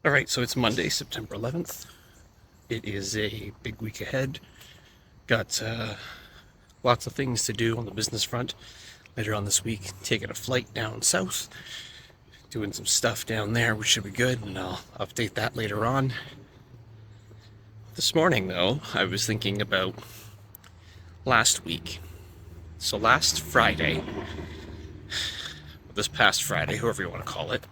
All right, so it's Monday, September 11th. It is a big week ahead. Got lots of things to do on the business front later on this week. Taking a flight down south, doing some stuff down there, which should be good, and I'll update that later on. This morning, though, I was thinking about last week. So last Friday, this past Friday, however you want to call it,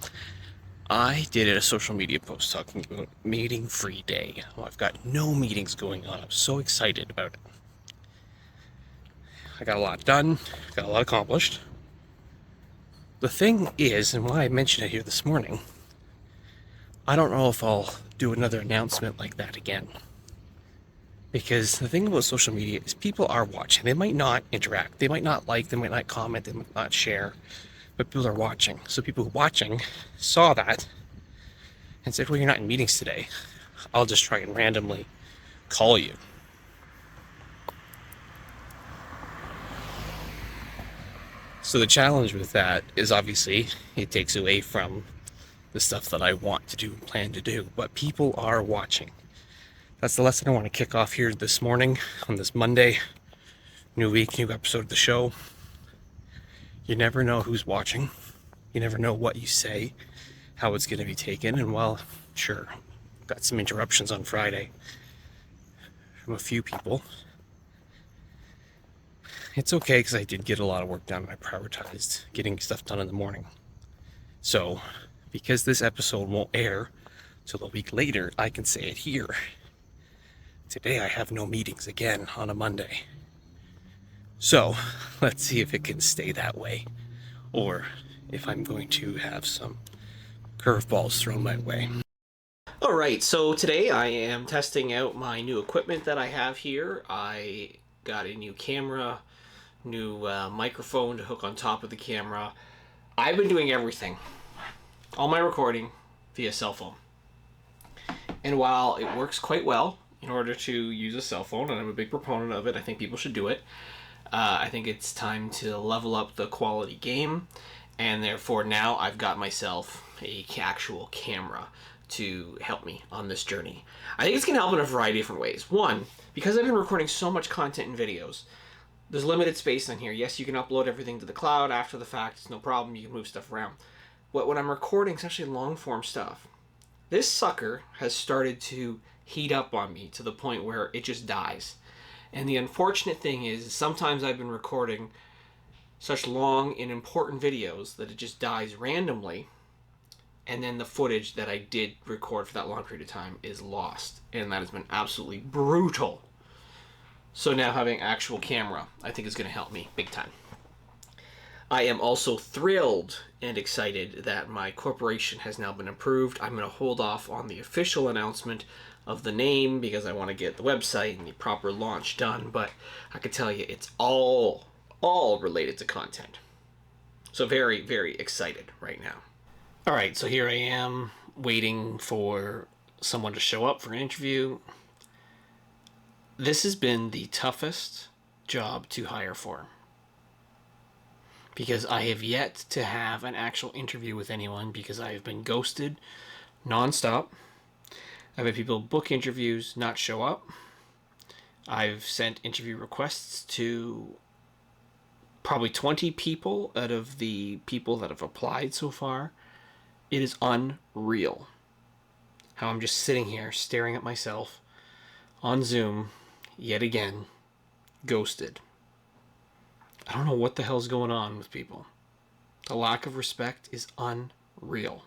I did a social media post talking about meeting free day. Well, I've got no meetings going on. I'm so excited about it. I got a lot done, got a lot accomplished. The thing is, and why I mentioned it here this morning, I don't know if I'll do another announcement like that again. Because the thing about social media is people are watching. They might not interact, they might not like, they might not comment, they might not share, but people are watching. So people watching saw that and said, well, you're not in meetings today. I'll just try and randomly call you. So the challenge with that is obviously it takes away from the stuff that I want to do and plan to do, but people are watching. That's the lesson I want to kick off here this morning on this Monday. New week, new episode of the show. You never know who's watching. You never know what you say, how it's going to be taken, and well, sure, got some interruptions on Friday from a few people. It's okay because I did get a lot of work done. I prioritized getting stuff done in the morning. So, because this episode won't air till a week later, I can say it here. Today I have no meetings again on a Monday. So, let's see if it can stay that way, or if I'm going to have some curveballs thrown my way. Alright, so today I am testing out my new equipment that I have here. I got a new camera, new microphone to hook on top of the camera. I've been doing everything, all my recording via cell phone. And while it works quite well in order to use a cell phone, and I'm a big proponent of it, I think people should do it, I think it's time to level up the quality game, and therefore now I've got myself a actual camera to help me on this journey. I think it's going to help in a variety of different ways. One, because I've been recording so much content and videos, there's limited space on here. Yes, you can upload everything to the cloud after the fact. It's no problem. You can move stuff around. But when I'm recording, especially long form stuff, this sucker has started to heat up on me to the point where it just dies. And the unfortunate thing is sometimes I've been recording such long and important videos that it just dies randomly. And then the footage that I did record for that long period of time is lost. And that has been absolutely brutal. So now having actual camera, I think is going to help me big time. I am also thrilled and excited that my corporation has now been approved. I'm going to hold off on the official announcement of the name because I want to get the website and the proper launch done, but I can tell you it's all related to content. So very, very excited right now. All right, so here I am waiting for someone to show up for an interview. This has been the toughest job to hire for because I have yet to have an actual interview with anyone because I have been ghosted nonstop. I've had people book interviews, not show up. I've sent interview requests to probably 20 people out of the people that have applied so far. It is unreal how I'm just sitting here staring at myself on Zoom yet again, ghosted. I don't know what the hell's going on with people. The lack of respect is unreal.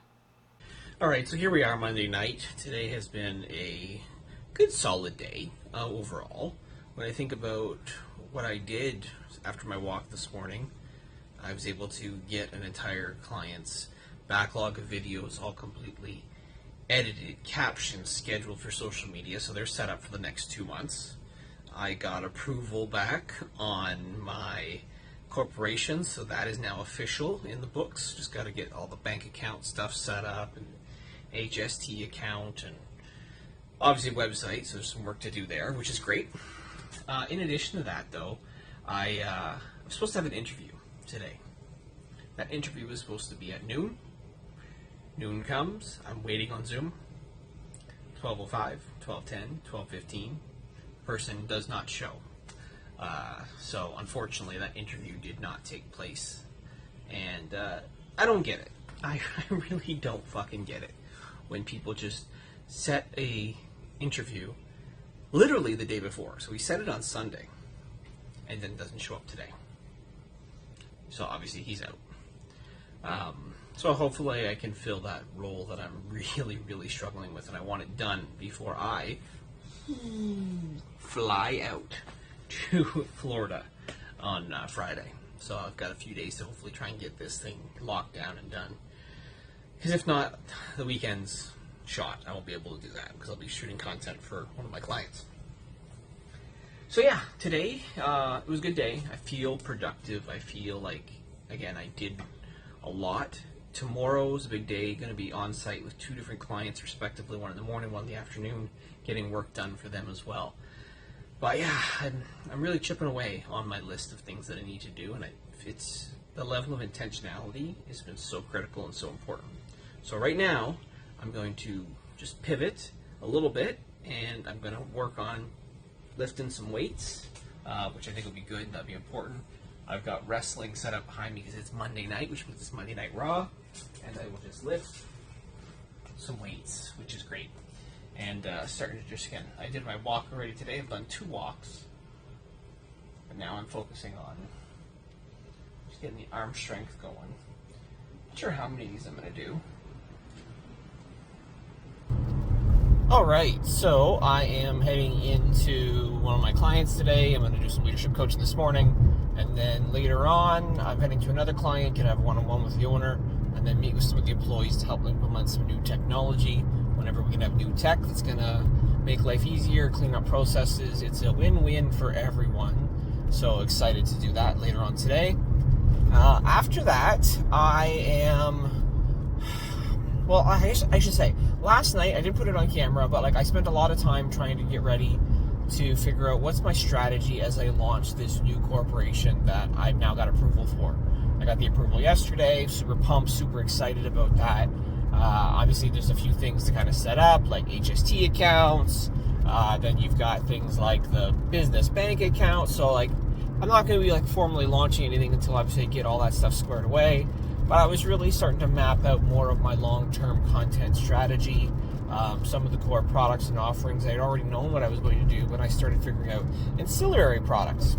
Alright, so here we are Monday night. Today has been a good solid day overall. When I think about what I did after my walk this morning, I was able to get an entire client's backlog of videos all completely edited, captions, scheduled for social media, so they're set up for the next 2 months. I got approval back on my corporation, so that is now official in the books. Just got to get all the bank account stuff set up, and HST account, and obviously website, so there's some work to do there, which is great. In addition to that, though, I was supposed to have an interview today. That interview was supposed to be at noon. Noon comes, I'm waiting on Zoom, 12:05, 12:10, 12:15, person does not show. So unfortunately that interview did not take place. And I don't get it. I really don't fucking get it. When people just set a interview literally the day before. So we set it on Sunday and then doesn't show up today. So obviously he's out. So hopefully I can fill that role that I'm really, really struggling with, and I want it done before I fly out to Florida on Friday. So I've got a few days to hopefully try and get this thing locked down and done. Because if not, the weekend's shot. I won't be able to do that because I'll be shooting content for one of my clients. So yeah, today it was a good day. I feel productive. I feel like, again, I did a lot. Tomorrow's a big day. Going to be on site with 2 different clients, respectively, one in the morning, one in the afternoon, getting work done for them as well. But yeah, I'm really chipping away on my list of things that I need to do, and it's the level of intentionality has been so critical and so important. So right now, I'm going to just pivot a little bit, and I'm going to work on lifting some weights, which I think will be good. That'll be important. I've got wrestling set up behind me because it's Monday night, which means it's Monday Night Raw, and I will just lift some weights, which is great. And starting to just, again, I did my walk already today. I've done 2 walks, but now I'm focusing on just getting the arm strength going. Not sure how many of these I'm going to do. Alright, so I am heading into one of my clients today. I'm going to do some leadership coaching this morning, and then later on I'm heading to another client, can have one-on-one with the owner, and then meet with some of the employees to help implement some new technology. Whenever we can have new tech that's going to make life easier, clean up processes, it's a win-win for everyone. So excited to do that later on today. After that, I should say, last night, I didn't put it on camera, but I spent a lot of time trying to get ready to figure out what's my strategy as I launch this new corporation that I've now got approval for. I got the approval yesterday, super pumped, super excited about that. Obviously, there's a few things to kind of set up, like HST accounts. Then you've got things like the business bank account. So, I'm not going to be formally launching anything until obviously I get all that stuff squared away. But I was really starting to map out more of my long-term content strategy. Some of the core products and offerings, I had already known what I was going to do, but I started figuring out ancillary products.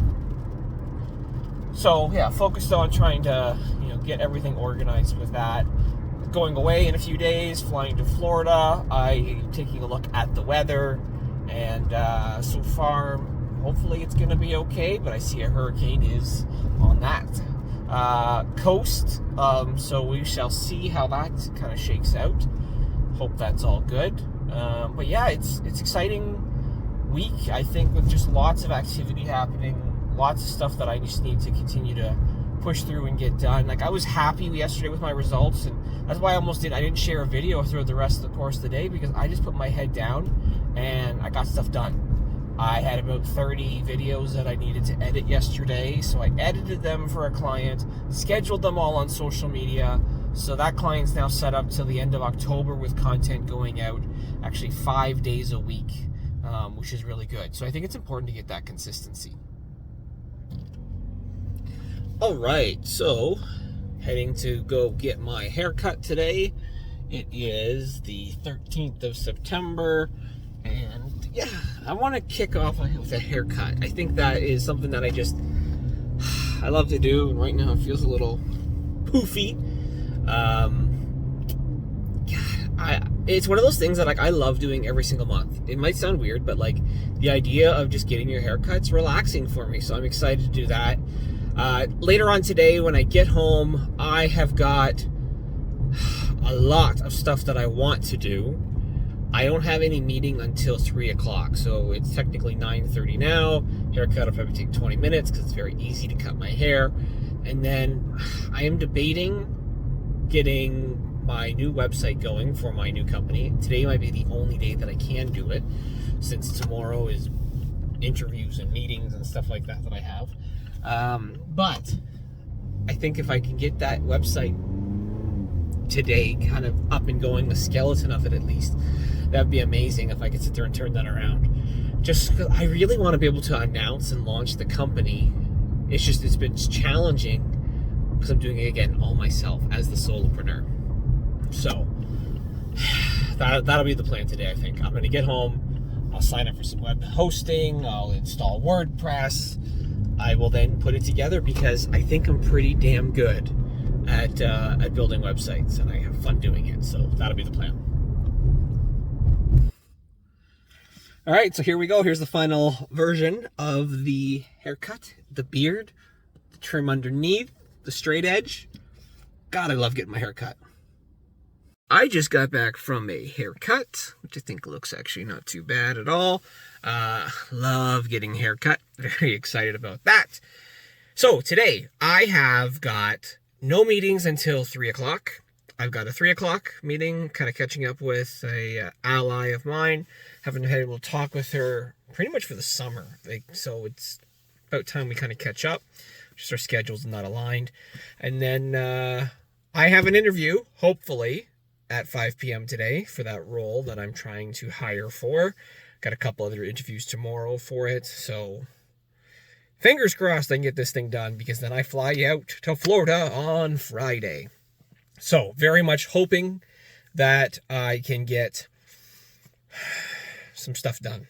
So, yeah, focused on trying to, get everything organized with that. Going away in a few days, flying to Florida, taking a look at the weather, and so far, hopefully it's going to be okay, but I see a hurricane is on that coast, so we shall see how that kind of shakes out. Hope that's all good. But yeah, it's exciting week, I think, with just lots of activity happening, lots of stuff that I just need to continue to push through and get done. I was happy yesterday with my results, and that's why I didn't share a video throughout the rest of the course of the day, because I just put my head down and I got stuff done. I had about 30 videos that I needed to edit yesterday, so I edited them for a client, scheduled them all on social media, so that client's now set up till the end of October with content going out actually 5 days a week, which is really good. So I think it's important to get that consistency. Alright, so heading to go get my haircut today. It is the 13th of September, and yeah, I want to kick off with a haircut. I think that is something that I love to do, and right now it feels a little poofy. It's one of those things that I love doing every single month. It might sound weird, but the idea of just getting your haircut's relaxing for me, so I'm excited to do that. Later on today, when I get home, I have got a lot of stuff that I want to do. I don't have any meeting until 3 o'clock, so it's technically 9:30 now. Haircut will probably take 20 minutes because it's very easy to cut my hair. And then I am debating getting my new website going for my new company. Today might be the only day that I can do it, since tomorrow is interviews and meetings and stuff like that I have. But I think if I can get that website today kind of up and going, the skeleton of it at least. That'd be amazing if I could sit there and turn that around. Just, I really want to be able to announce and launch the company. It's been challenging because I'm doing it again all myself as the solopreneur. So that'll be the plan today, I think. I'm going to get home, I'll sign up for some web hosting, I'll install WordPress. I will then put it together because I think I'm pretty damn good at building websites, and I have fun doing it. So that'll be the plan. All right, so here we go. Here's the final version of the haircut, the beard, the trim underneath, the straight edge. God, I love getting my hair cut. I just got back from a haircut, which I think looks actually not too bad at all. Love getting a haircut. Very excited about that. So today I have got no meetings until 3 o'clock. I've got a 3 o'clock meeting, kind of catching up with a ally of mine. Haven't been able to talk with her pretty much for the summer. So it's about time we kind of catch up. Just our schedules are not aligned. And then I have an interview, hopefully, at 5 p.m. today for that role that I'm trying to hire for. Got a couple other interviews tomorrow for it. So fingers crossed I can get this thing done, because then I fly out to Florida on Friday. So very much hoping that I can get some stuff done.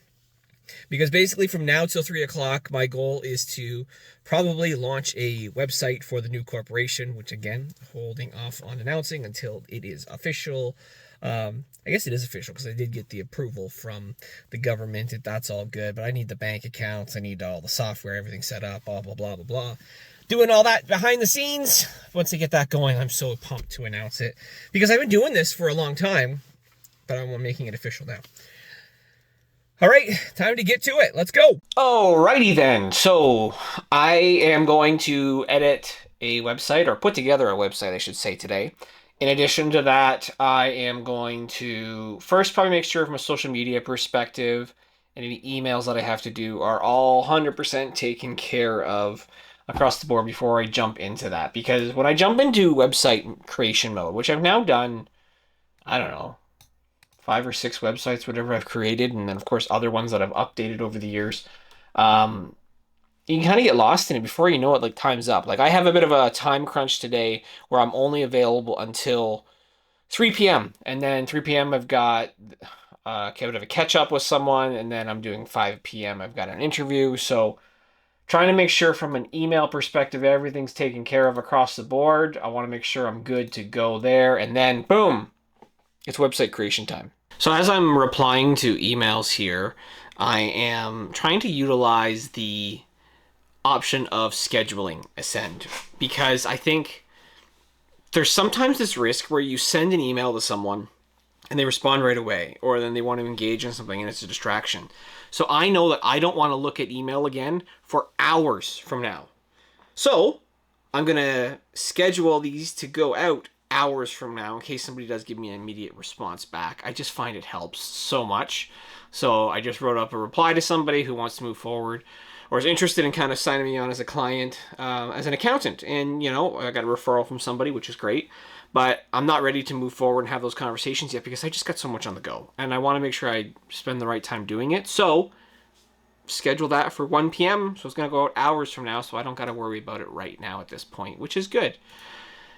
Because basically from now till 3 o'clock, my goal is to probably launch a website for the new corporation, which again, holding off on announcing until it is official. I guess it is official because I did get the approval from the government. That's all good, but I need the bank accounts. I need all the software, everything set up, blah, blah, blah, blah, blah. Doing all that behind the scenes. Once I get that going, I'm so pumped to announce it, because I've been doing this for a long time, but I'm making it official now. All right, time to get to it. Let's go. Alrighty then. So I am going to edit a website, or put together a website, I should say, today. In addition to that, I am going to first probably make sure from a social media perspective, any emails that I have to do are all 100% taken care of across the board before I jump into that. Because when I jump into website creation mode, which I've now done, I don't know, 5 or 6 websites, whatever I've created, and then of course other ones that I've updated over the years. You can kind of get lost in it before you know it, like time's up. Like I have a bit of a time crunch today where I'm only available until 3 p.m. And then 3 p.m. I've got a bit of a catch up with someone, and then I'm doing 5 p.m. I've got an interview. So trying to make sure from an email perspective, everything's taken care of across the board. I want to make sure I'm good to go there, and then boom, it's website creation time. So as I'm replying to emails here, I am trying to utilize the option of scheduling a send, because I think there's sometimes this risk where you send an email to someone and they respond right away, or then they want to engage in something and it's a distraction. So I know that I don't want to look at email again for hours from now. So I'm going to schedule these to go out hours from now in case somebody does give me an immediate response back. I just find it helps so much. So I just wrote up a reply to somebody who wants to move forward or is interested in kind of signing me on as a client, as an accountant. And, you know, I got a referral from somebody, which is great. But I'm not ready to move forward and have those conversations yet because I just got so much on the go. And I want to make sure I spend the right time doing it. So schedule that for 1 p.m. So it's going to go out hours from now, so I don't got to worry about it right now at this point, which is good.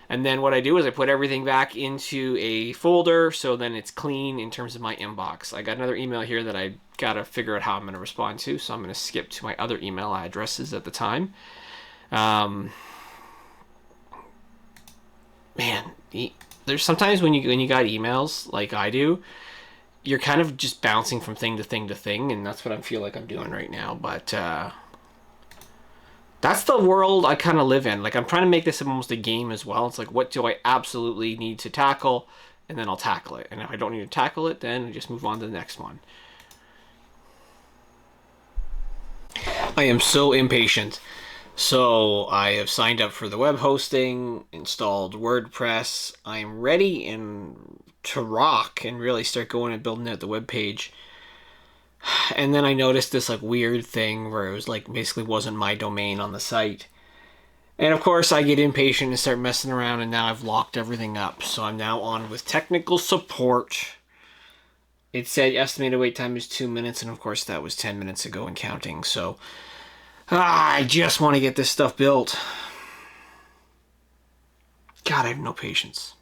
And then what I do is I put everything back into a folder, so then it's clean in terms of my inbox. I got another email here that I got to figure out how I'm going to respond to, so I'm going to skip to my other email addresses at the time. Man, there's sometimes when you got emails like I do, you're kind of just bouncing from thing to thing to thing, and that's what I feel like I'm doing right now. But that's the world I kind of live in. Like, I'm trying to make this almost a game as well. It's like, what do I absolutely need to tackle? And then I'll tackle it. And if I don't need to tackle it, then I just move on to the next one. I am so impatient. So I have signed up for the web hosting, installed WordPress. I'm ready to rock and really start going and building out the web page. And then I noticed this like weird thing where it was like basically wasn't my domain on the site. And of course, I get impatient and start messing around, and now I've locked everything up. So I'm now on with technical support. It said estimated wait time is 2 minutes, and of course that was 10 minutes ago and counting. So I just want to get this stuff built. God, I have no patience.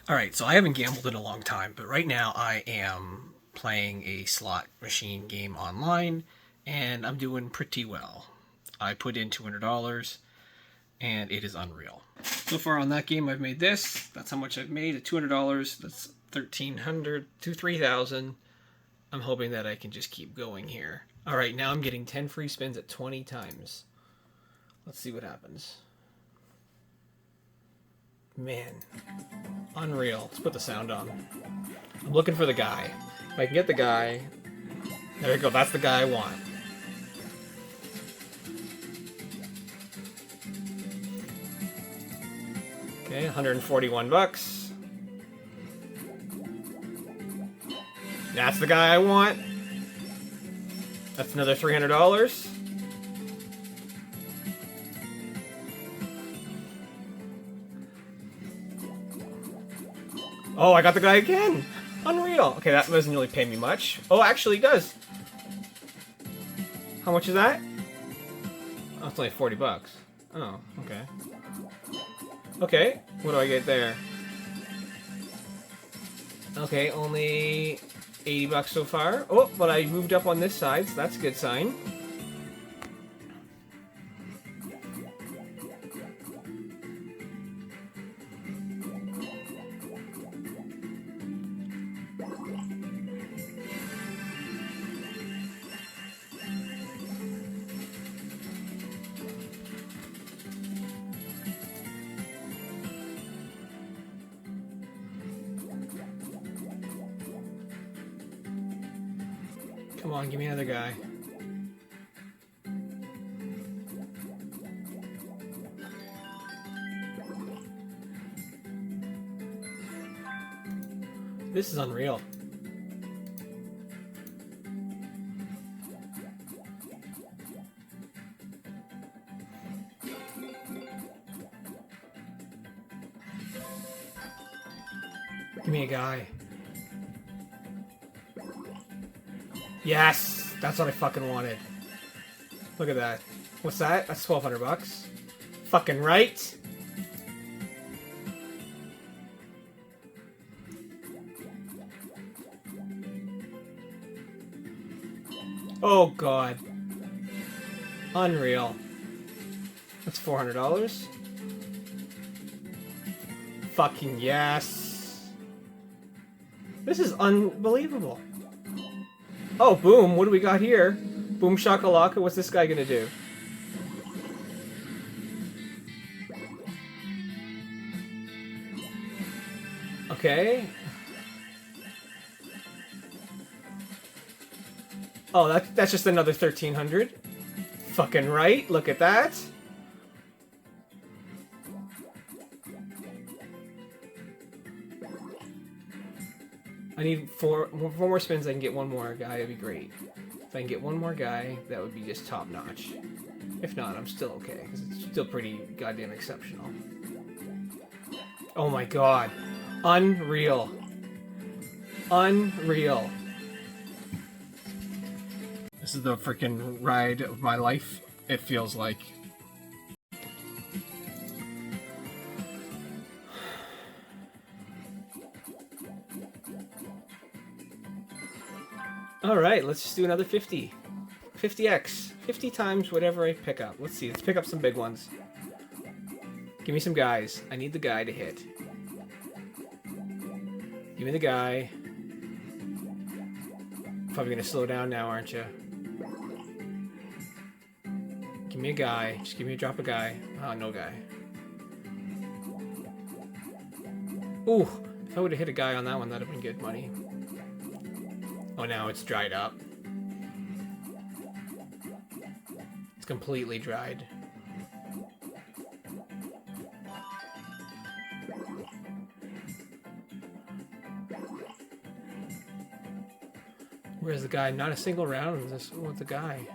Alright, so I haven't gambled in a long time, but right now I am playing a slot machine game online, and I'm doing pretty well. I put in $200, and it is unreal. So far on that game, I've made this. That's how much I've made at $200. That's $1,300 to $3,000. I'm hoping that I can just keep going here. Alright, now I'm getting 10 free spins at 20 times. Let's see what happens. Man, unreal. Let's put the sound on. I'm looking for the guy. If I can get the guy... There we go, that's the guy I want. Okay, 141 bucks. That's the guy I want. That's another $300. Oh, I got the guy again. Unreal. Okay, that doesn't really pay me much. Oh, actually, it does. How much is that? Oh, it's only 40 bucks. Oh, okay. Okay, what do I get there? Okay, only 80 bucks so far. Oh, but I moved up on this side, so that's a good sign. Come on, give me another guy. This is unreal. Give me a guy. Yes! That's what I fucking wanted. Look at that. What's that? That's 1,200 bucks. Fucking right! Oh god. Unreal. That's $400. Fucking yes. This is unbelievable. Oh, boom. What do we got here? Boom shakalaka. What's this guy gonna do? Okay. Oh, that's just another 1,300. Fucking right. Look at that. I need four more spins. I can get one more guy. That'd be great. If I can get one more guy, that would be just top notch. If not, I'm still okay, because it's still pretty goddamn exceptional. Oh my god. Unreal. Unreal. This is the freaking ride of my life, it feels like. Alright, let's just do another 50. 50x. 50 times whatever I pick up. Let's see, let's pick up some big ones. Give me some guys. I need the guy to hit. Give me the guy. Probably gonna slow down now, aren't you? Give me a guy. Just give me a drop of guy. Oh, no guy. Ooh, if I would have hit a guy on that one, that'd have been good money. Oh, now it's dried up. It's completely dried. Where's the guy? Not a single round with the guy.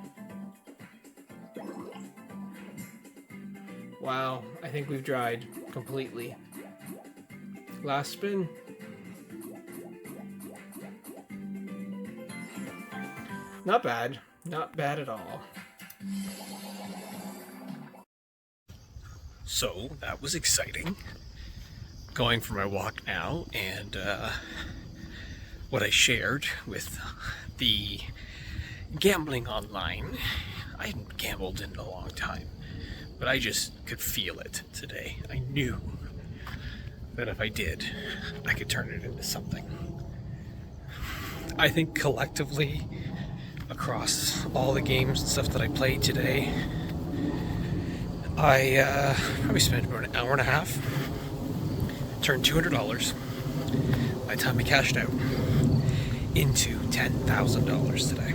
Wow, I think we've dried completely. Last spin. Not bad. Not bad at all. So that was exciting. Going for my walk now, and what I shared with the gambling online. I hadn't gambled in a long time, but I just could feel it today. I knew that if I did, I could turn it into something. I think collectively, across all the games and stuff that I played today, I probably spent about an hour and a half, turned $200 by the time I cashed out into $10,000 today.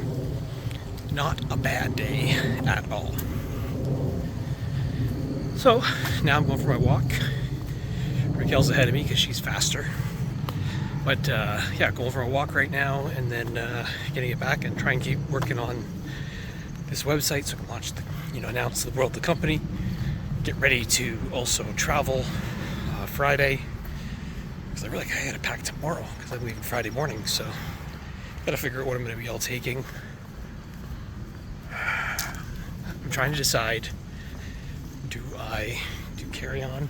Not a bad day at all. So now I'm going for my walk. Raquel's ahead of me because she's faster. But yeah, going for a walk right now, and then getting it back and try and keep working on this website so I can launch, announce to the world the company. Get ready to also travel Friday, because I gotta pack tomorrow because I'm leaving Friday morning. So gotta figure out what I'm gonna be all taking. I'm trying to decide: do I do carry on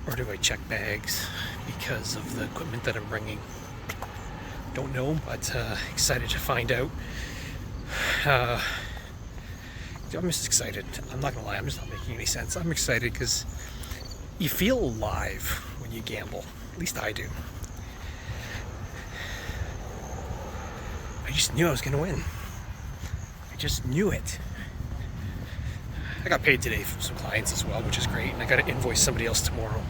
or do I check bags because of the equipment that I'm bringing? Don't know, but excited to find out. I'm just excited. I'm not gonna lie, I'm just not making any sense. I'm excited because you feel alive when you gamble. At least I do. I just knew I was gonna win. I just knew it. I got paid today from some clients as well, which is great, and I gotta invoice somebody else tomorrow.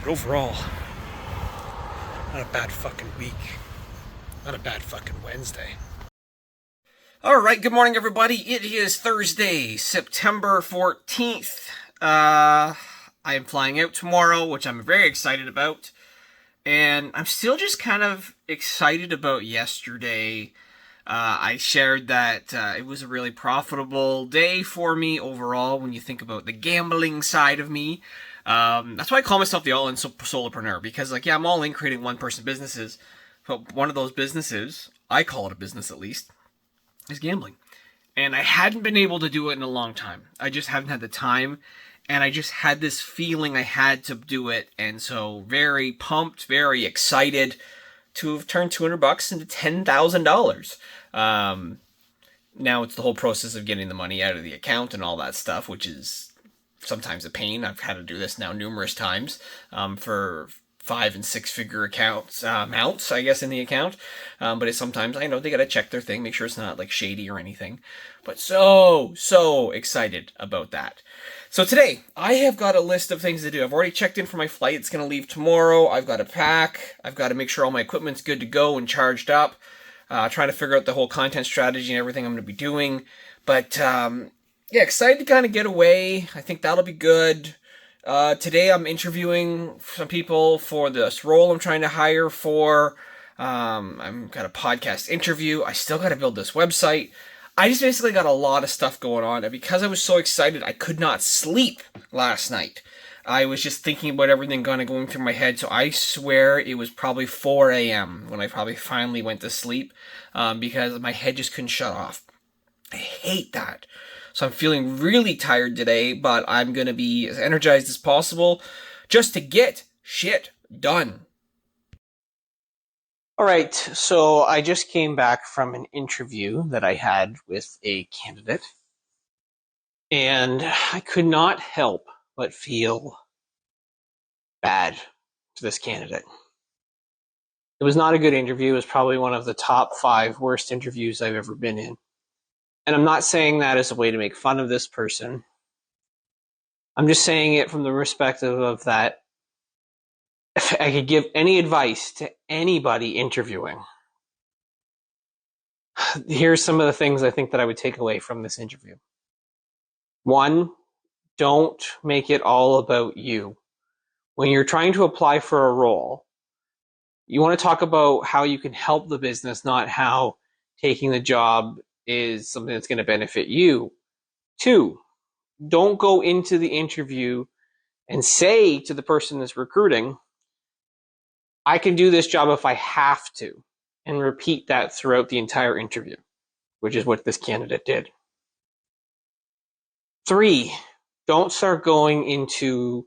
But overall, not a bad fucking week. Not a bad fucking Wednesday. All right, good morning, everybody. It is Thursday, September 14th. I am flying out tomorrow, which I'm very excited about. And I'm still just kind of excited about yesterday. I shared that it was a really profitable day for me overall when you think about the gambling side of me. That's why I call myself the all-in solopreneur, because I'm all in creating one-person businesses. But one of those businesses, I call it a business at least, is gambling. And I hadn't been able to do it in a long time. I just haven't had the time. And I just had this feeling I had to do it. And so very pumped, very excited to have turned $200 into $10,000. Now it's the whole process of getting the money out of the account and all that stuff, which is sometimes a pain. I've had to do this now numerous times for 5 and 6 figure accounts, amounts, I guess, in the account. But it's sometimes, I know they got to check their thing, make sure it's not shady or anything. But so excited about that. So today, I have got a list of things to do. I've already checked in for my flight. It's going to leave tomorrow. I've got to pack. I've got to make sure all my equipment's good to go and charged up. Trying to figure out the whole content strategy and everything I'm going to be doing. But, excited to kind of get away. I think that'll be good. Today I'm interviewing some people for this role I'm trying to hire for. I've got a podcast interview. I still got to build this website. I just basically got a lot of stuff going on. And because I was so excited, I could not sleep last night. I was just thinking about everything going through my head. So I swear it was probably 4 a.m. when I probably finally went to sleep because my head just couldn't shut off. I hate that. So I'm feeling really tired today, but I'm going to be as energized as possible just to get shit done. All right, so I just came back from an interview that I had with a candidate, and I could not help but feel bad for this candidate. It was not a good interview. It was probably one of the top 5 worst interviews I've ever been in. And I'm not saying that as a way to make fun of this person. I'm just saying it from the perspective of that if I could give any advice to anybody interviewing, here's some of the things I think that I would take away from this interview. 1, don't make it all about you. When you're trying to apply for a role, you want to talk about how you can help the business, not how taking the job is something that's going to benefit you. 2, don't go into the interview and say to the person that's recruiting, I can do this job if I have to, and repeat that throughout the entire interview, which is what this candidate did. 3, don't start going into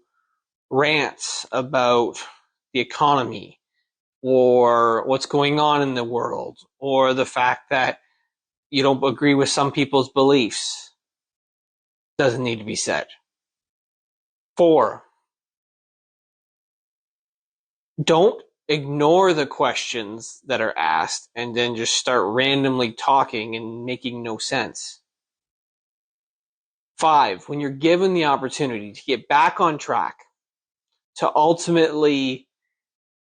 rants about the economy or what's going on in the world or the fact that you don't agree with some people's beliefs. Doesn't need to be said. 4, don't ignore the questions that are asked and then just start randomly talking and making no sense. 5, when you're given the opportunity to get back on track, to ultimately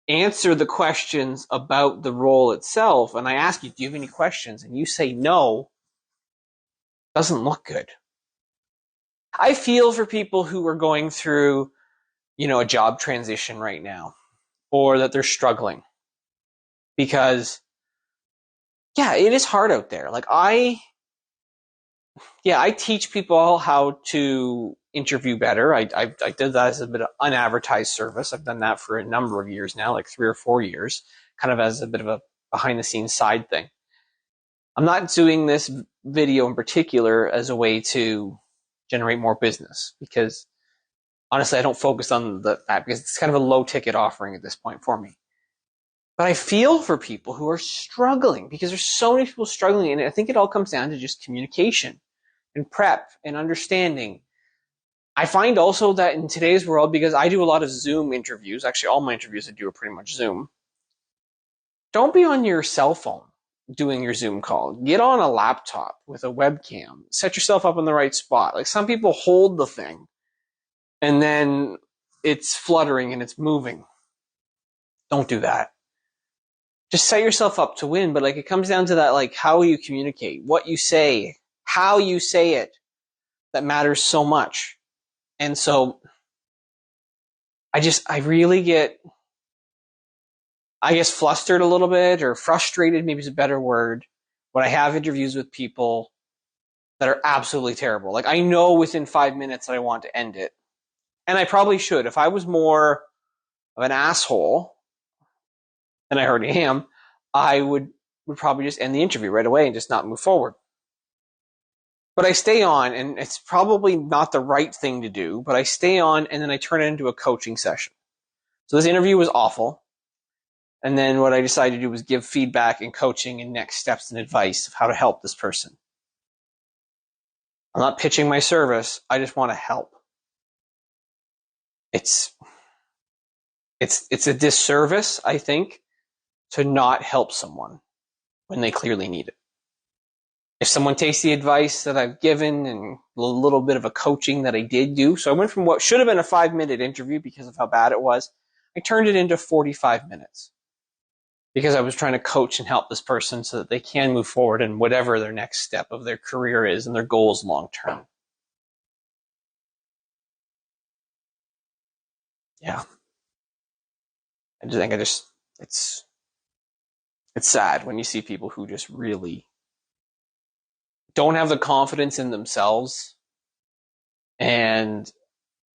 answer the questions about the role itself, and I ask you, do you have any questions? And you say no, doesn't look good. I feel for people who are going through, a job transition right now, or that they're struggling. Because, it is hard out there. Like I teach people how to interview better. I did that as a bit of unadvertised service. I've done that for a number of years now, like 3 or 4 years, kind of as a bit of a behind the scenes side thing. I'm not doing this video in particular as a way to generate more business, because honestly, I don't focus on that because it's kind of a low ticket offering at this point for me. But I feel for people who are struggling, because there's so many people struggling, and I think it all comes down to just communication and prep and understanding. I find also that in today's world, because I do a lot of Zoom interviews, actually all my interviews I do are pretty much Zoom, don't be on your cell phone doing your Zoom call. Get on a laptop with a webcam. Set yourself up in the right spot. Like some people hold the thing and then it's fluttering and it's moving. Don't do that. Just set yourself up to win, but it comes down to that, how you communicate, what you say, how you say it, that matters so much. And so I really get, flustered a little bit, or frustrated, maybe is a better word, when I have interviews with people that are absolutely terrible. I know within 5 minutes that I want to end it. And I probably should. If I was more of an asshole, and I already am, I would probably just end the interview right away and just not move forward. But I stay on, and it's probably not the right thing to do, but I stay on and then I turn it into a coaching session. So this interview was awful. And then what I decided to do was give feedback and coaching and next steps and advice of how to help this person. I'm not pitching my service. I just want to help. It's a disservice, I think, to not help someone when they clearly need it. If someone takes the advice that I've given and a little bit of a coaching that I did do, so I went from what should have been a 5-minute interview because of how bad it was, I turned it into 45 minutes because I was trying to coach and help this person so that they can move forward in whatever their next step of their career is and their goals long term. Yeah. I just think it's sad when you see people who just really don't have the confidence in themselves, and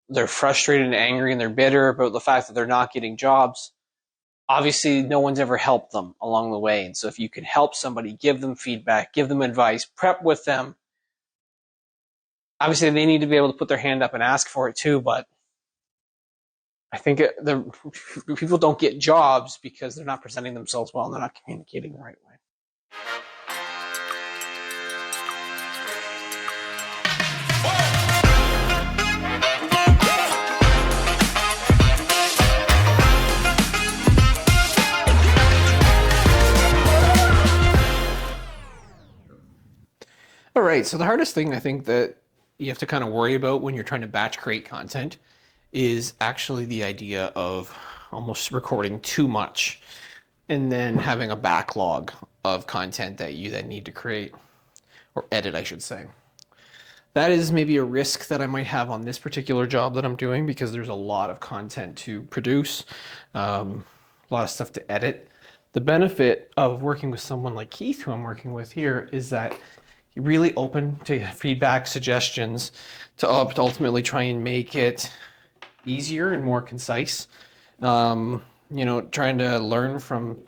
they're frustrated and angry and they're bitter about the fact that they're not getting jobs. Obviously, no one's ever helped them along the way. And so if you can help somebody, give them feedback, give them advice, prep with them. Obviously, they need to be able to put their hand up and ask for it too, but I think people don't get jobs because they're not presenting themselves well and they're not communicating the right way. All right, so the hardest thing I think that you have to kind of worry about when you're trying to batch create content is actually the idea of almost recording too much and then having a backlog of content that you then need to create, or edit, I should say. That is maybe a risk that I might have on this particular job that I'm doing, because there's a lot of content to produce, a lot of stuff to edit. The benefit of working with someone like Keith, who I'm working with here, is that really open to feedback, suggestions, to ultimately try and make it easier and more concise. Trying to learn from,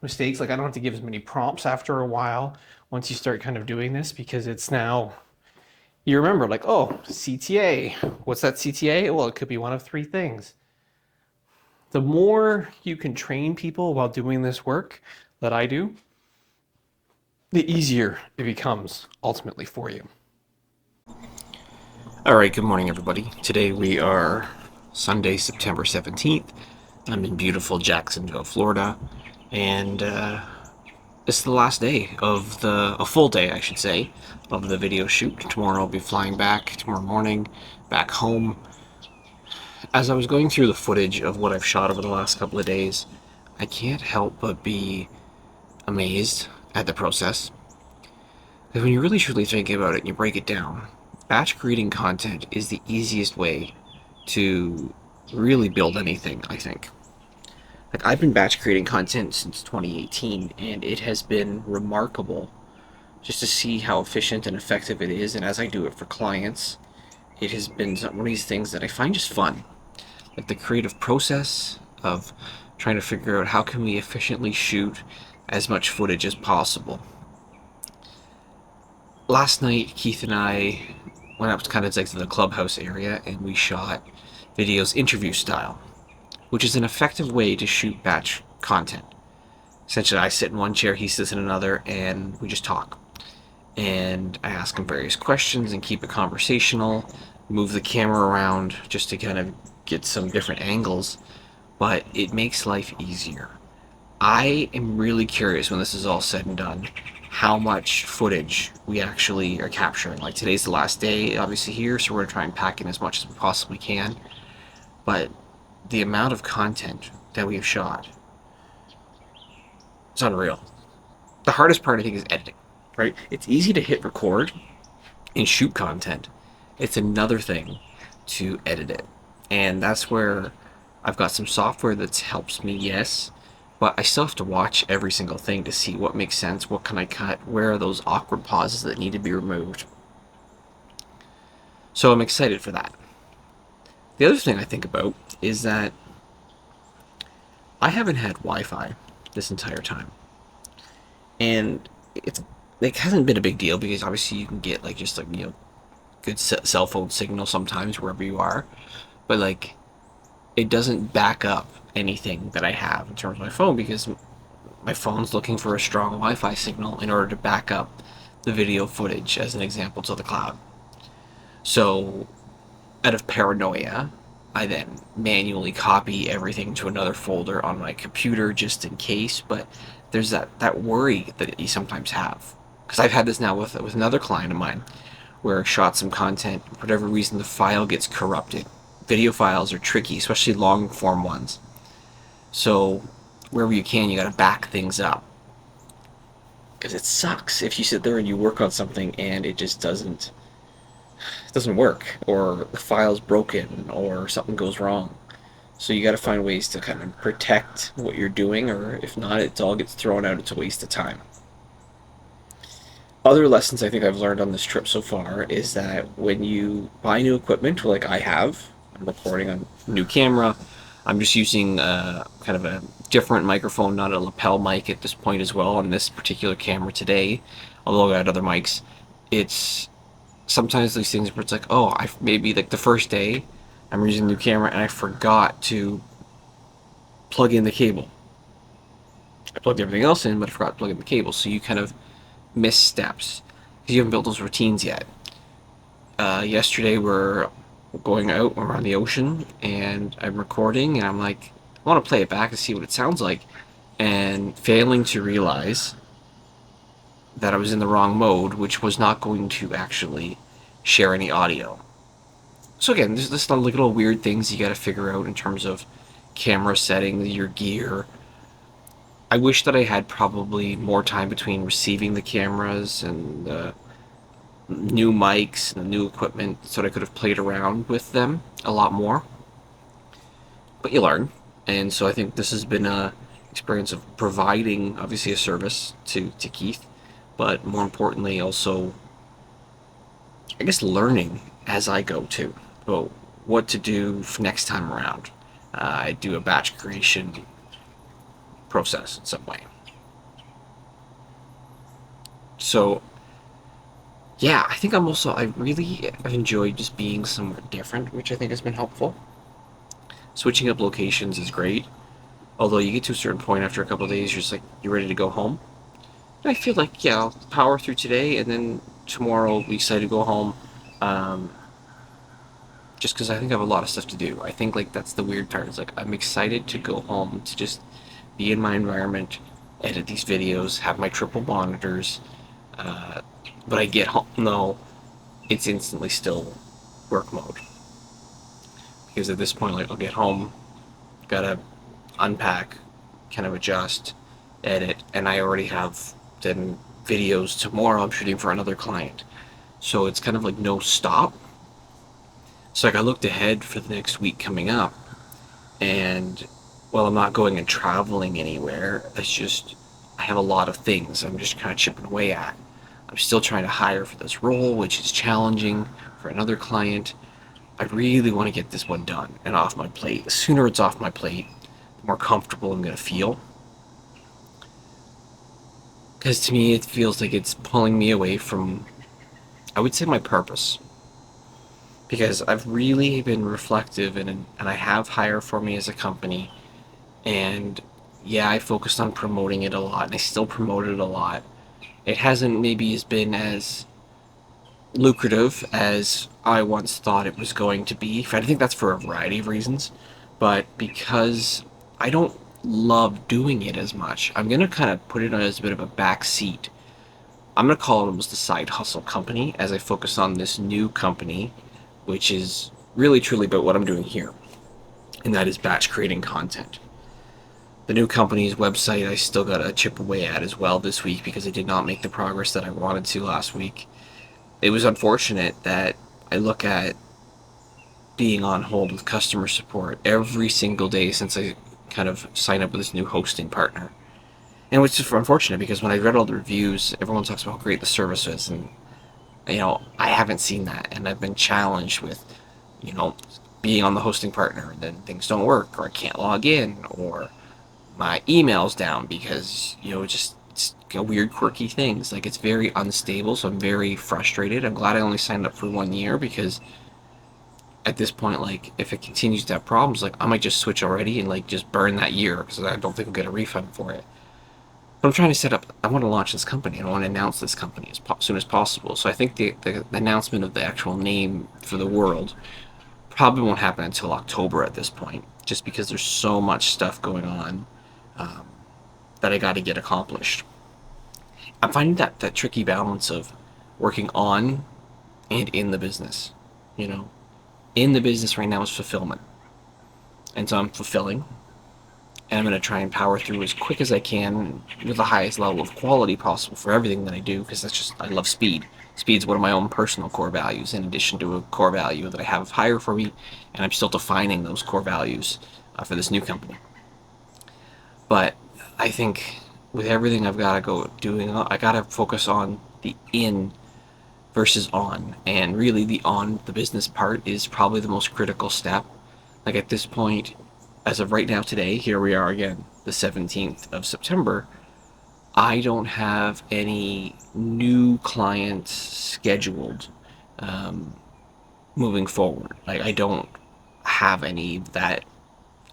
mistakes. Like I don't have to give as many prompts after a while once you start kind of doing this, because it's now, you remember like, oh, CTA. What's that CTA? Well, it could be one of three things. The more you can train people while doing this work that I do, the easier it becomes ultimately for you. All right, good morning, everybody. Today we are Sunday, September 17th. I'm in beautiful Jacksonville, Florida, and it's the last day of a full day, I should say, of the video shoot. Tomorrow I'll be flying back, tomorrow morning, back home. As I was going through the footage of what I've shot over the last couple of days, I can't help but be amazed at the process. Because when you really truly think about it and you break it down, batch creating content is the easiest way to really build anything, I think. Like, I've been batch creating content since 2018, and it has been remarkable just to see how efficient and effective it is. And as I do it for clients, it has been one of these things that I find just fun. Like the creative process of trying to figure out how can we efficiently shoot as much footage as possible. Last night, Keith and I went up to kind of like to the clubhouse area, and we shot videos interview style, which is an effective way to shoot batch content. Essentially, I sit in one chair, he sits in another, and we just talk. And I ask him various questions and keep it conversational, move the camera around just to kind of get some different angles, but it makes life easier. I am really curious when this is all said and done how much footage we actually are capturing. Like today's the last day obviously here, so we're going to try and pack in as much as we possibly can, but the amount of content that we've shot, it's unreal. The hardest part I think is editing, right? It's easy to hit record and shoot content. It's another thing to edit it. And that's where I've got some software that helps me, yes, but I still have to watch every single thing to see what makes sense, what can I cut, where are those awkward pauses that need to be removed. So I'm excited for that. The other thing I think about is that I haven't had Wi-Fi this entire time. And it hasn't been a big deal because obviously you can get like just like, good cell phone signal sometimes wherever you are, but like it doesn't back up anything that I have in terms of my phone, because my phone's looking for a strong Wi-Fi signal in order to back up the video footage, as an example, to the cloud. So out of paranoia, I then manually copy everything to another folder on my computer just in case, but there's that worry that you sometimes have. Because I've had this now with another client of mine, where I shot some content, for whatever reason the file gets corrupted. Video files are tricky, especially long form ones. So wherever you can, you gotta back things up. Because it sucks if you sit there and you work on something and it just doesn't work, or the file's broken, or something goes wrong. So you gotta find ways to kind of protect what you're doing, or if not, it all gets thrown out, it's a waste of time. Other lessons I think I've learned on this trip so far is that when you buy new equipment, like I have, I'm recording on a new camera, I'm just using kind of a different microphone, not a lapel mic at this point as well on this particular camera today, although I got other mics. It's sometimes these things where it's like, oh, maybe like the first day I'm using the new camera and I forgot to plug in the cable. I plugged everything else in, but I forgot to plug in the cable. So you kind of miss steps because you haven't built those routines yet. Yesterday we're going out, we're on the ocean, and I'm recording, and I'm like, I want to play it back and see what it sounds like, and failing to realize that I was in the wrong mode, which was not going to actually share any audio. So again, there's this little weird things you got to figure out in terms of camera settings, your gear. I wish that I had probably more time between receiving the cameras and the new mics and the new equipment, so that I could have played around with them a lot more. But you learn, and so I think this has been a experience of providing obviously a service to Keith, but more importantly, also, I guess, learning as I go too about what to do for next time around. I do a batch creation process in some way. So, yeah, I think I've enjoyed just being somewhere different, which I think has been helpful. Switching up locations is great, although you get to a certain point after a couple of days, you're ready to go home. And I feel like, yeah, I'll power through today, and then tomorrow I'll be excited to go home. Um, just because I think I have a lot of stuff to do. I think like that's the weird part. It's like I'm excited to go home to just be in my environment, edit these videos, have my triple monitors. But I get home, no, it's instantly still work mode. Because at this point, like I'll get home, gotta unpack, kind of adjust, edit, and I already have then videos tomorrow I'm shooting for another client. So it's kind of like no stop. So like I looked ahead for the next week coming up, and well, I'm not going and traveling anywhere. It's just I have a lot of things I'm just kind of chipping away at. I'm still trying to hire for this role, which is challenging for another client. I really want to get this one done and off my plate. The sooner it's off my plate, the more comfortable I'm going to feel. Because to me, it feels like it's pulling me away from, I would say, my purpose. Because I've really been reflective and I have hire for me as a company. And yeah, I focused on promoting it a lot and I still promote it a lot. It hasn't maybe been as lucrative as I once thought it was going to be. I think that's for a variety of reasons. But because I don't love doing it as much, I'm going to kind of put it as a bit of a back seat. I'm going to call it almost a side hustle company as I focus on this new company, which is really truly about what I'm doing here. And that is batch creating content. The new company's website I still got to chip away at as well this week because I did not make the progress that I wanted to last week. It was unfortunate that I look at being on hold with customer support every single day since I kind of signed up with this new hosting partner. And which is unfortunate because when I read all the reviews, everyone talks about how great the service is, and I haven't seen that, and I've been challenged with, being on the hosting partner, and then things don't work, or I can't log in, or my email's down because just it's weird, quirky things. Like it's very unstable, so I'm very frustrated. I'm glad I only signed up for 1 year because at this point, like if it continues to have problems, like I might just switch already and like just burn that year because I don't think I'll get a refund for it. But I'm trying to set up. I want to launch this company. I want to announce this company as soon as possible. So I think the announcement of the actual name for the world probably won't happen until October at this point, just because there's so much stuff going on that I got to get accomplished. I'm finding that tricky balance of working on and in the business. In the business right now is fulfillment, and so I'm fulfilling, and I'm going to try and power through as quick as I can with the highest level of quality possible for everything that I do, because I love speed. Speed's one of my own personal core values, in addition to a core value that I have higher for me, and I'm still defining those core values for this new company. But I think with everything I've got to go doing, I got to focus on the in versus on, and really the on the business part is probably the most critical step. Like at this point, as of right now today, here we are again, the 17th of September, I don't have any new clients scheduled moving forward. Like I don't have any that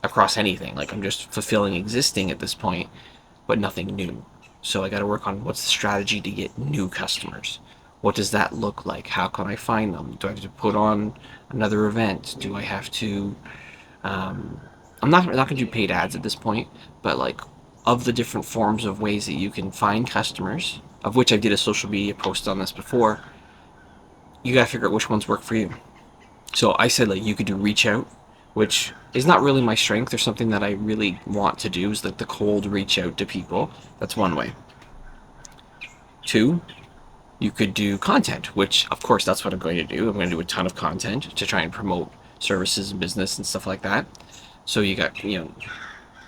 across anything. Like I'm just fulfilling existing at this point, but nothing new. So I got to work on what's the strategy to get new customers. What does that look like? How can I find them? Do I have to put on another event? Do I have to? I'm not going to do paid ads at this point, but like of the different forms of ways that you can find customers, of which I did a social media post on this before, you got to figure out which ones work for you. So I said like you could do reach out, which is not really my strength or something that I really want to do, is like the cold reach out to people. That's one way. Two, you could do content, which of course that's what I'm going to do. I'm going to do a ton of content to try and promote services and business and stuff like that. So you got,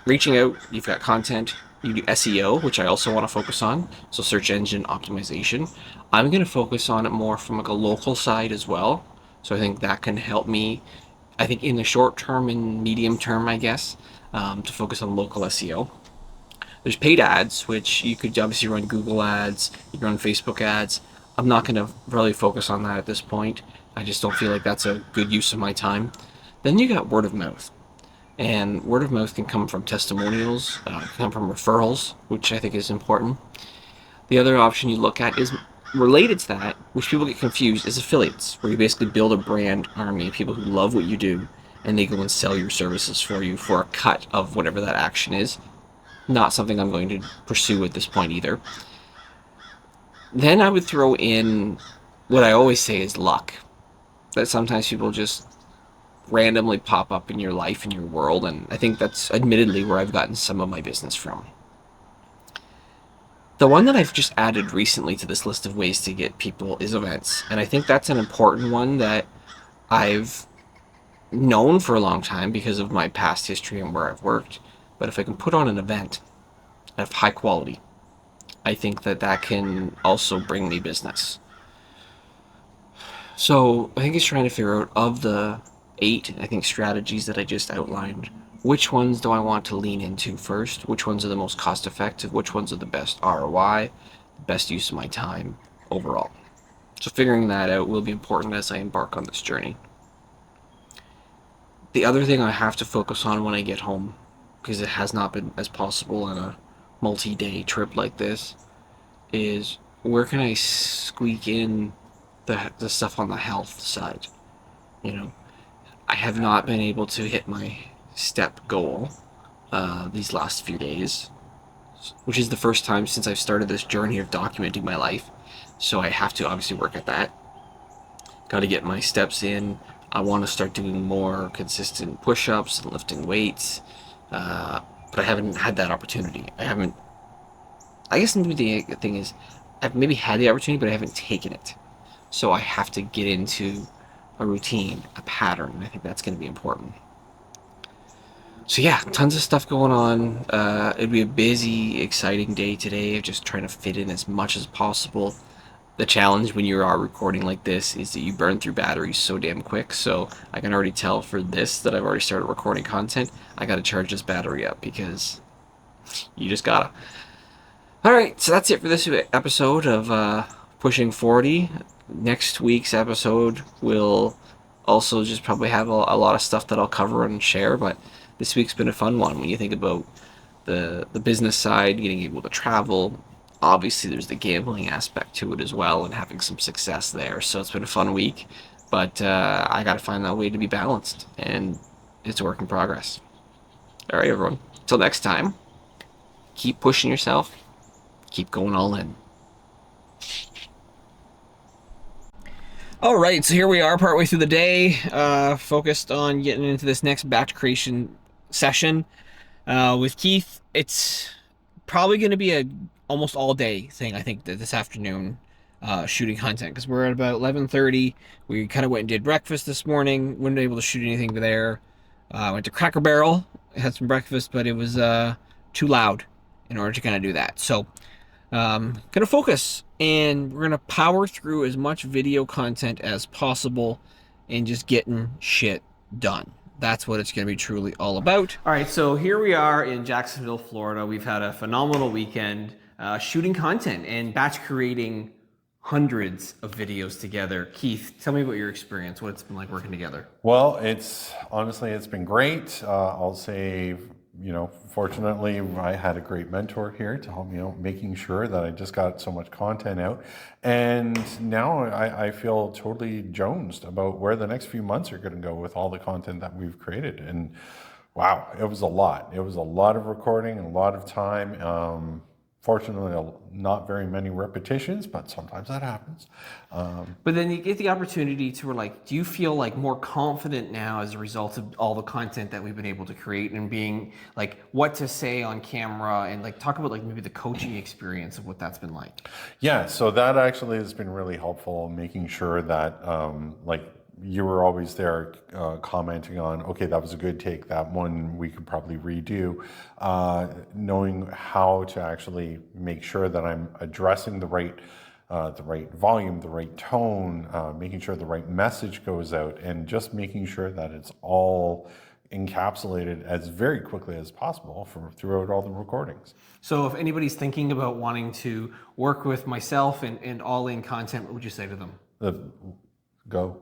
reaching out, you've got content, You do SEO, which I also want to focus on, so search engine optimization. I'm going to focus on it more from like a local side as well. So I think that can help me, I think in the short term and medium term, I guess, to focus on local SEO. There's paid ads, which you could obviously run Google ads, you can run Facebook ads. I'm not going to really focus on that at this point. I just don't feel like that's a good use of my time. Then you got word of mouth. And word of mouth can come from testimonials, can come from referrals, which I think is important. The other option you look at is related to that, which people get confused, is affiliates, where you basically build a brand army of people who love what you do, and they go and sell your services for you for a cut of whatever that action is. Not something I'm going to pursue at this point either. Then I would throw in what I always say is luck. That sometimes people just randomly pop up in your life, in your world, and I think that's admittedly where I've gotten some of my business from. The one that I've just added recently to this list of ways to get people is events, and I think that's an important one that I've known for a long time because of my past history and where I've worked. But if I can put on an event of high quality, I think that that can also bring me business. So I think it's trying to figure out, of the 8, I think, strategies that I just outlined, which ones do I want to lean into first? Which ones are the most cost effective? Which ones are the best ROI, the best use of my time overall? So figuring that out will be important as I embark on this journey. The other thing I have to focus on when I get home, because it has not been as possible on a multi-day trip like this, is where can I squeak in the stuff on the health side? You know, I have not been able to hit my step goal these last few days, which is the first time since I've started this journey of documenting my life. So I have to obviously work at that. Got to get my steps in. I want to start doing more consistent push-ups and lifting weights, but I haven't had that opportunity. I guess maybe the thing is, I've maybe had the opportunity, but I haven't taken it. So I have to get into a routine, a pattern. I think that's going to be important. So yeah, tons of stuff going on. It'll be a busy, exciting day today of just trying to fit in as much as possible. The challenge when you are recording like this is that you burn through batteries so damn quick. So I can already tell for this that I've already started recording content. I got to charge this battery up because you just gotta. All right, so that's it for this episode of Pushing 40. Next week's episode will also just probably have a lot of stuff that I'll cover and share, but this week's been a fun one when you think about the business side, getting able to travel. Obviously, there's the gambling aspect to it as well and having some success there. So it's been a fun week, but I got to find that way to be balanced, and it's a work in progress. All right, everyone. Till next time, keep pushing yourself, keep going all in. All right, so here we are partway through the day, focused on getting into this next batch creation session with Keith. It's probably going to be a almost all day thing, I think, this afternoon, shooting content, because we're at about 11:30. We kind of went and did breakfast this morning. Wasn't able to shoot anything there. Went to Cracker Barrel, had some breakfast, but it was too loud in order to kind of do that. So gonna focus, and we're gonna power through as much video content as possible and just getting shit done. That's what it's gonna be truly all about. All right, so here we are in Jacksonville, Florida. We've had a phenomenal weekend shooting content and batch creating hundreds of videos together. Keith, tell me about your experience, what it's been like working together. Well, honestly, it's been great. I'll say, fortunately, I had a great mentor here to help me out, making sure that I just got so much content out. And now I feel totally jonesed about where the next few months are going to go with all the content that we've created. And wow, it was a lot. It was a lot of recording, a lot of time. Fortunately, not very many repetitions, but sometimes that happens. But then you get the opportunity to, do you feel like more confident now as a result of all the content that we've been able to create and being what to say on camera, and talk about maybe the coaching experience of what that's been like? Yeah, so that actually has been really helpful, making sure that you were always there commenting on, okay, that was a good take, that one we could probably redo. Knowing how to actually make sure that I'm addressing the right volume, the right tone, making sure the right message goes out, and just making sure that it's all encapsulated as very quickly as possible throughout all the recordings. So if anybody's thinking about wanting to work with myself and all in content, what would you say to them? Go.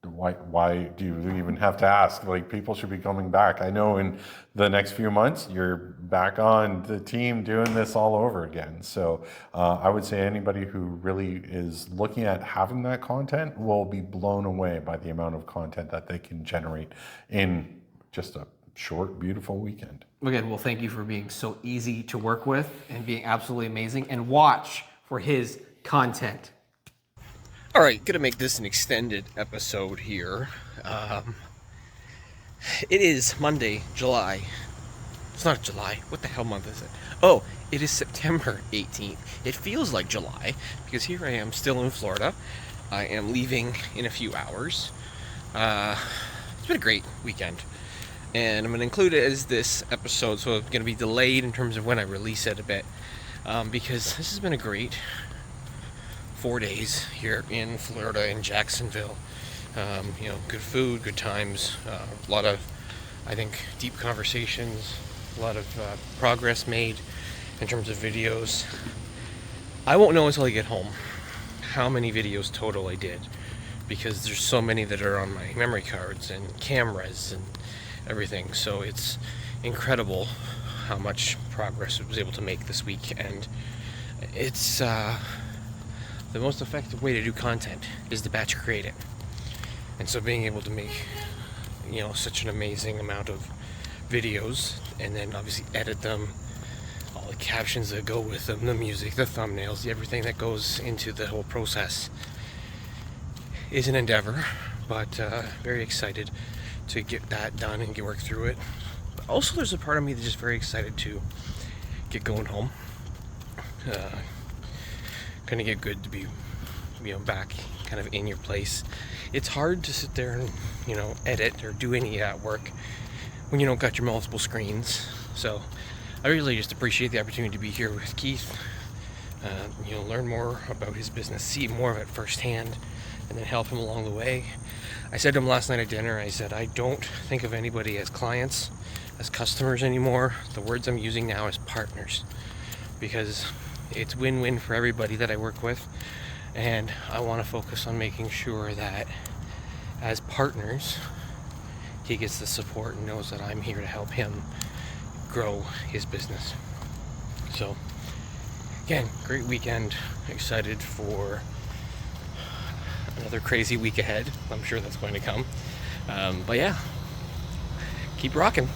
Why do you even have to ask? Like, people should be coming back. I know in the next few months you're back on the team doing this all over again. So I would say anybody who really is looking at having that content will be blown away by the amount of content that they can generate in just a short, beautiful weekend. Okay, well, thank you for being so easy to work with and being absolutely amazing. And watch for his content. All right, gonna make this an extended episode here. It is Monday, July. It's not July. What the hell month is it? Oh, it is September 18th. It feels like July because here I am still in Florida. I am leaving in a few hours. It's been a great weekend. And I'm going to include it as this episode, so it's going to be delayed in terms of when I release it a bit. Because this has been a great 4 days here in Florida, in Jacksonville. Good food, good times, a lot of, I think, deep conversations, a lot of progress made in terms of videos. I won't know until I get home how many videos total I did, because there's so many that are on my memory cards and cameras and everything. So it's incredible how much progress I was able to make this week, and it's the most effective way to do content is to batch create it. And so being able to make, such an amazing amount of videos, and then obviously edit them, all the captions that go with them, the music, the thumbnails, everything that goes into the whole process is an endeavor, but very excited to get that done and get work through it. But also there's a part of me that's just very excited to get going home. Kind of get good to be, back kind of in your place. It's hard to sit there and, edit or do any work when you don't got your multiple screens. So I really just appreciate the opportunity to be here with Keith, learn more about his business, see more of it firsthand, and then help him along the way. I said to him last night at dinner, I said, I don't think of anybody as clients, as customers anymore. The words I'm using now is partners, because it's win-win for everybody that I work with. And I want to focus on making sure that as partners, he gets the support and knows that I'm here to help him grow his business. So, again, great weekend. Excited for another crazy week ahead. I'm sure that's going to come. But yeah, keep rocking.